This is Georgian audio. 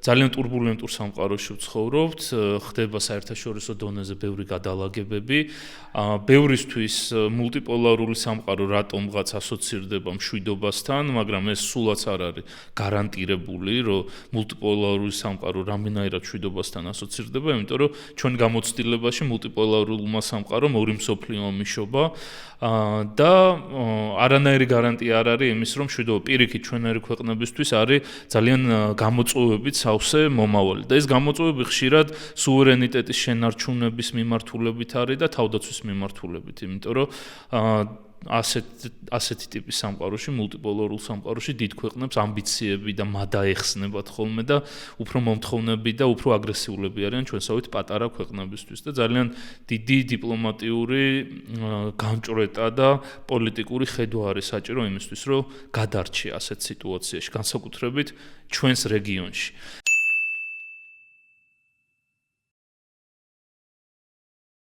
ძალიან турბულენტურ სამყაროში ვცხოვრობთ, ხდება საერთაშორისო დონეზე ბევრი გადალაგებები. ბევრისთვის მულტიპოლარული სამყარო რატომღაც ასოცირდება მშვიდობასთან, მაგრამ ეს სულაც არ არის გარანტირებული, რომ მულტიპოლარული სამყარო რამდენადაც მშვიდობასთან ასოცირდება, იმიტომ რომ ჩვენ გამოცდილებაში მულტიპოლარულმა სამყარომ ორი მსოფლიო ომი შობა და არანაირი გარანტია არ არის იმის, რომ მშვიდობა პირიქით ჩვენერი ქვეყნებისთვის არის ძალიან გამოწვევებით სავსე მომავალი და ეს გამოწვევები ხშირად სუვერენიტეტის შენარჩუნების მიმართულებით არის და თავდაცვის მიმართულებით, იმიტომ რომ ასეთი ტიპის სამყაროში, მულტიპოლარულ სამყაროში დიდ ქვეყნებს ამბიციები და მადა ეხსნებათ ხოლმე და უფრო მომთხოვნები და უფრო აგრესიულები არიან ჩვენსავით პატარა ქვეყნებისთვის და ძალიან დიდი დიპლომატიური გამჭვრეტა და პოლიტიკური ხედვა არის საჭირო იმისთვის, რომ გადარჩი ასეთ სიტუაციაში, განსაკუთრებით ჩვენს რეგიონში.